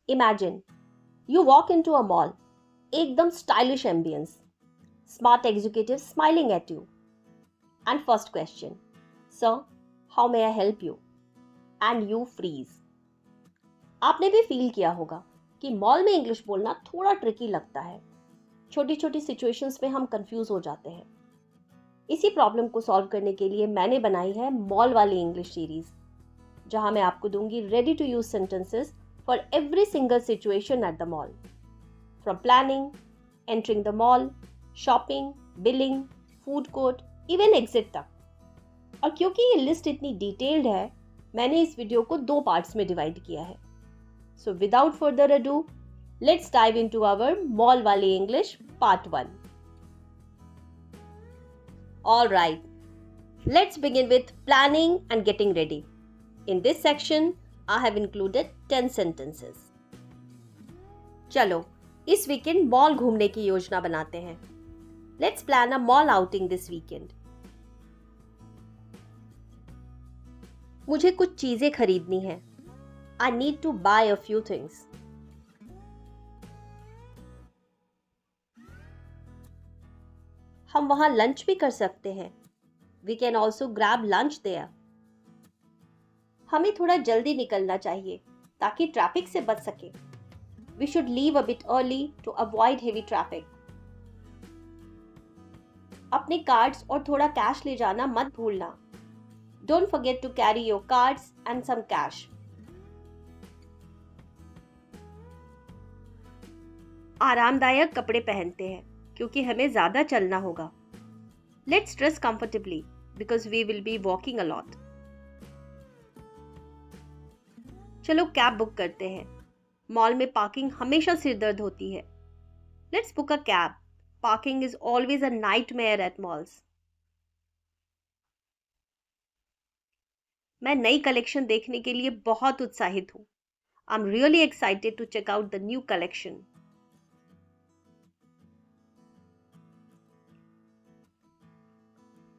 Imagine you walk into a mall, एकदम stylish ambience, smart executives smiling at you. And first question, Sir, how may I help you? And you freeze. आपने भी feel किया होगा कि mall में English बोलना थोड़ा tricky लगता है. छोटी छोटी सिचुएशंस में हम कंफ्यूज हो जाते हैं. इसी प्रॉब्लम को सॉल्व करने के लिए मैंने बनाई है मॉल वाली इंग्लिश सीरीज, जहां मैं आपको दूंगी ready to use sentences for every single situation at the mall, from planning, entering the mall, shopping, billing, food court, even exit तक. और क्योंकि ये लिस्ट इतनी डिटेल्ड है, मैंने इस वीडियो को 2 पार्ट्स में डिवाइड किया है. So without further ado, let's dive into our mall वाली English part 1. All right, let's begin with planning and getting ready. In this section, I have included 10 sentences. चलो, इस वीकेंड मॉल घूमने की योजना बनाते हैं. Let's plan a mall outing this weekend. मुझे कुछ चीजें खरीदनी हैं. I need to buy a few things. हम वहां लंच भी कर सकते हैं. We can also grab lunch there. हमें थोड़ा जल्दी निकलना चाहिए ताकि ट्रैफिक से बच सके. We should leave a bit early to avoid heavy traffic. अपने कार्ड्स और थोड़ा कैश ले जाना मत भूलना. Don't forget to carry your cards and some cash. आरामदायक कपड़े पहनते हैं क्योंकि हमें ज़्यादा चलना होगा. Let's dress comfortably because we will be walking a lot. चलो कैब बुक करते हैं. मॉल में पार्किंग हमेशा सिरदर्द होती है. Let's book a cab. Parking is always a nightmare at malls. मैं नई कलेक्शन देखने के लिए बहुत उत्साहित हूँ. I'm really excited to check out the new collection.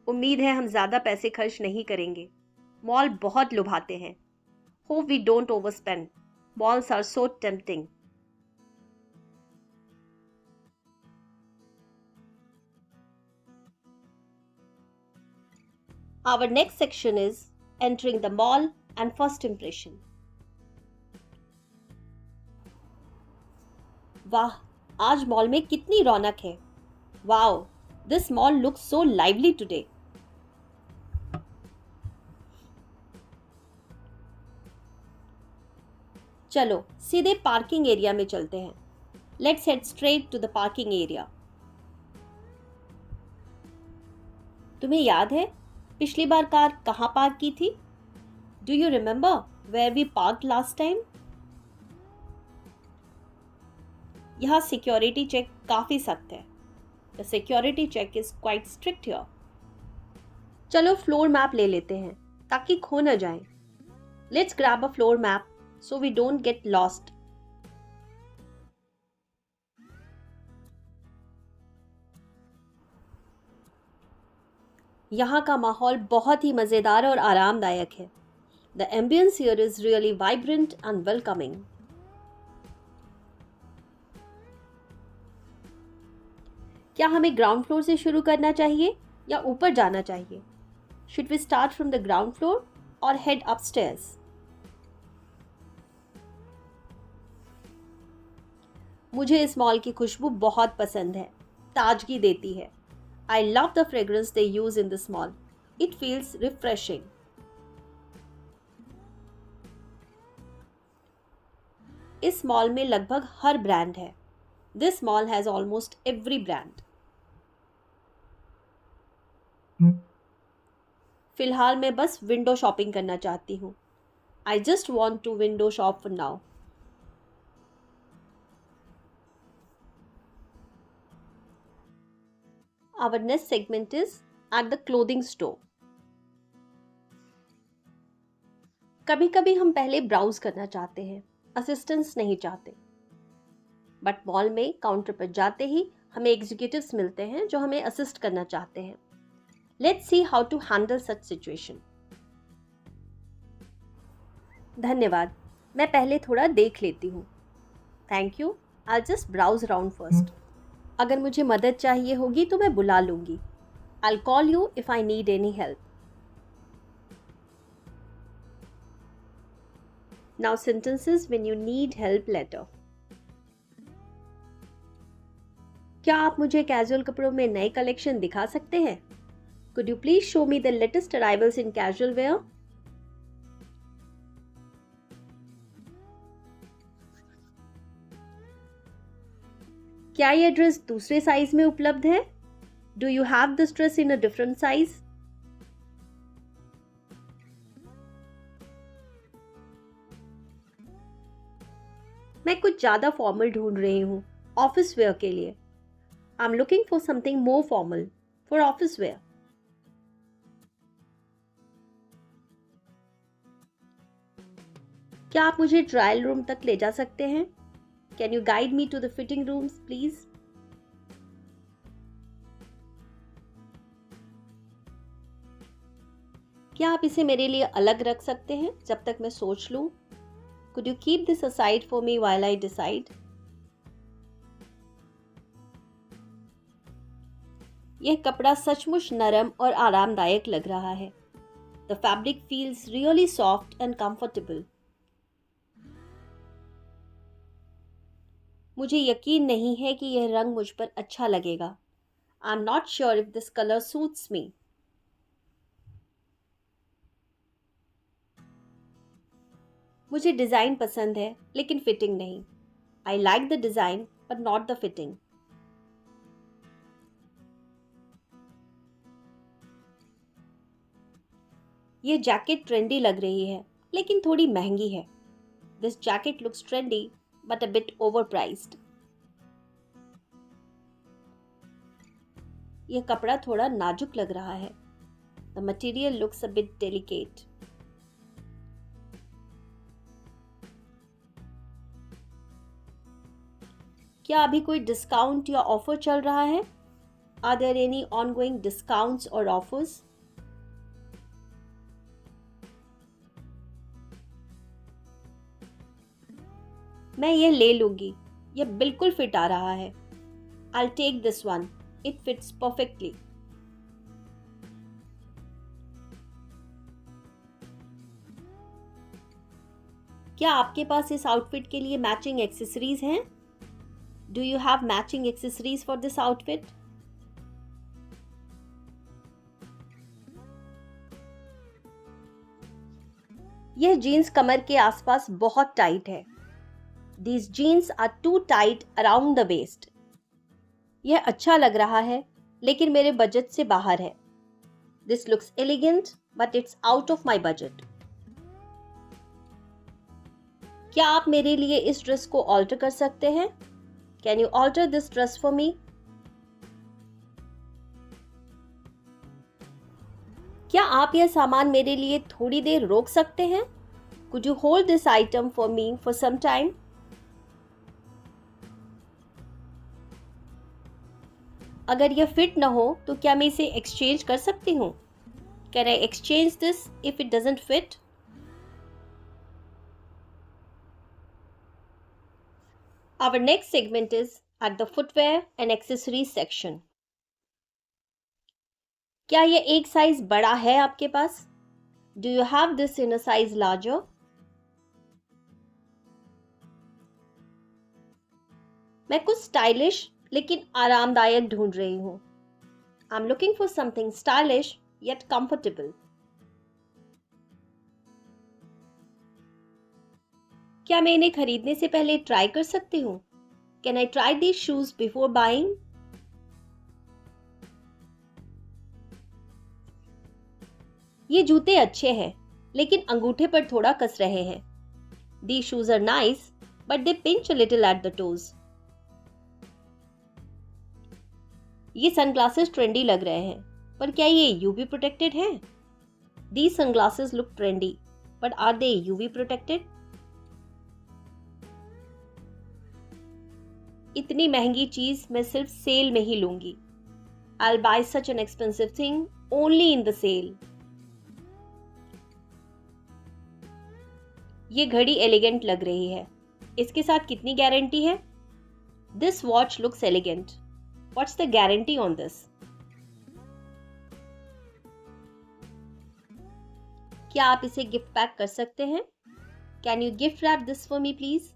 उम्मीद है हम ज़्यादा पैसे खर्च नहीं करेंगे. मॉल बहुत लुभाते हैं. Hope we don't overspend. Malls are so tempting. Our next section is entering the mall and first impression. वाह, आज मॉल में कितनी रौनक है. Wow, this mall looks so lively today. चलो सीधे पार्किंग एरिया में चलते हैं. Let's head straight to the parking area. तुम्हें याद है पिछली बार कार कहाँ पार्क की थी? Do you remember where we parked last time? यहाँ सिक्योरिटी चेक काफी सख्त है. The security check is quite strict here. चलो फ्लोर मैप ले लेते हैं ताकि खो न जाए. Let's grab a floor map so we don't get lost. यहाँ का माहौल बहुत ही मज़ेदार और आरामदायक है. The ambience here is really vibrant and welcoming. क्या हमें ग्राउंड फ्लोर से शुरू करना चाहिए या ऊपर जाना चाहिए? Should we start from the ground floor or head upstairs? मुझे इस मॉल की खुशबू बहुत पसंद है. ताजगी देती है. I love the fragrance they use in this mall. It feels refreshing. इस मॉल में लगभग हर ब्रांड है. This mall has almost every brand. फिलहाल मैं बस विंडो शॉपिंग करना चाहती हूँ. I just want to window shop for now. Our next segment is at the clothing store. कभी कभी हम पहले ब्राउज करना चाहते हैं, असिस्टेंस नहीं चाहते. बट मॉल में काउंटर पर जाते ही हमें एग्जीक्यूटिव्स मिलते हैं जो हमें असिस्ट करना चाहते हैं. Let's see how to handle such situation. धन्यवाद, मैं पहले थोड़ा देख लेती हूँ. Thank you. I just browse around first. अगर मुझे मदद चाहिए होगी तो मैं बुला लूँगी। I call you if I need any help. Now sentences when you need help later. क्या आप मुझे कैजुअल कपड़ों में नए कलेक्शन दिखा सकते हैं? Could you please show me the latest arrivals in casual wear? क्या यह ड्रेस दूसरे साइज में उपलब्ध है? Do you have this dress in a different size? मैं कुछ ज़्यादा फॉर्मल ढूंढ रही हूँ ऑफिस वेयर के लिए। I am looking for something more formal for office where. क्या आप मुझे ट्रायल रूम तक ले जा सकते हैं? Can you guide me to the fitting rooms please? क्या आप इसे मेरे लिए अलग रख सकते हैं जब तक मैं सोच लूं? Could you keep this aside for me while I decide? यह कपड़ा सचमुच नरम और आरामदायक लग रहा है। The fabric feels really soft and comfortable. मुझे यकीन नहीं है कि यह रंग मुझ पर अच्छा लगेगा। I'm not sure if this color suits me. मुझे डिज़ाइन पसंद है लेकिन फिटिंग नहीं। I like the design but not the fitting. ये जैकेट ट्रेंडी लग रही है लेकिन थोड़ी महंगी है। This jacket looks trendy but a bit overpriced. यह कपड़ा थोड़ा नाजुक लग रहा है। The material looks a bit delicate. क्या अभी कोई डिस्काउंट या ऑफर चल रहा है? Are there any ongoing discounts or offers? मैं ये ले लूंगी। यह बिल्कुल फिट आ रहा है। I'll take this one. It fits perfectly. क्या आपके पास इस आउटफिट के लिए मैचिंग एक्सेसरीज हैं? Do you have matching accessories for this outfit? यह जीन्स कमर के आसपास बहुत टाइट है। These jeans are too tight around the waist. यह अच्छा लग रहा है लेकिन मेरे बजट से बाहर है। This looks elegant but it's out of my budget. क्या आप मेरे लिए इस ड्रेस को ऑल्टर कर सकते हैं? Can you alter this dress for me? क्या आप यह सामान मेरे लिए थोड़ी देर रोक सकते हैं? Could you hold this item for me for some time? अगर यह फिट न हो तो क्या मैं इसे एक्सचेंज कर सकती हूँ? Can I exchange this if it doesn't fit? Our next segment is at the footwear and accessories section. क्या यह एक साइज बड़ा है आपके पास? Do you have this in a size larger? मैं कुछ स्टाइलिश लेकिन आरामदायक ढूंढ रही हूँ। I'm looking for something stylish yet comfortable. क्या मैं इन्हें खरीदने से पहले ट्राई कर सकती हूँ? Can I try these shoes before buying? ये जूते अच्छे हैं लेकिन अंगूठे पर थोड़ा कस रहे हैं। These shoes are nice but they pinch a little at the toes. ये सनग्लासेस ट्रेंडी लग रहे हैं पर क्या ये UV प्रोटेक्टेड हैं? These sunglasses look trendy but are they UV protected? इतनी महंगी चीज मैं सिर्फ सेल में ही लूंगी। I'll buy such an expensive thing only in the sale. ये घड़ी एलिगेंट लग रही है। इसके साथ कितनी गारंटी है? This watch looks elegant. What's the guarantee on this? क्या आप इसे गिफ्ट पैक कर सकते हैं? Can you gift wrap this for me please?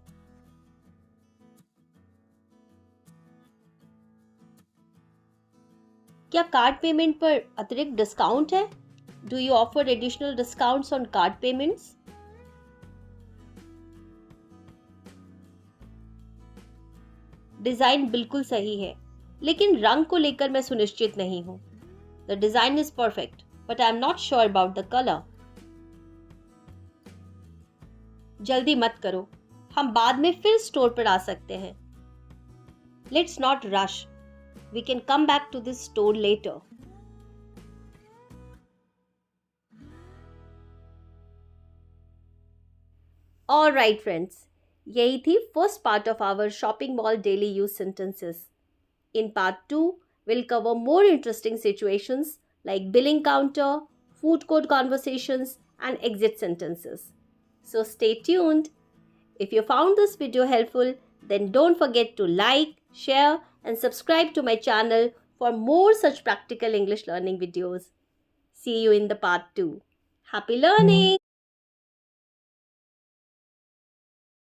क्या कार्ड पेमेंट पर अतिरिक्त डिस्काउंट है? Do you offer additional discounts on card payments? Design बिल्कुल सही है, लेकिन रंग को लेकर मैं सुनिश्चित नहीं हूं. The design is perfect, but I am not sure about the colour. जल्दी मत करो, हम बाद में फिर स्टोर पर आ सकते हैं. Let's not rush. We can come back to this store later. Alright friends, यही थी first part of our shopping mall daily use sentences. In part 2, we'll cover more interesting situations like billing counter, food court conversations and exit sentences. So stay tuned. If you found this video helpful, then don't forget to like, share and subscribe to my channel for more such practical English learning videos. See you in the part 2. Happy learning!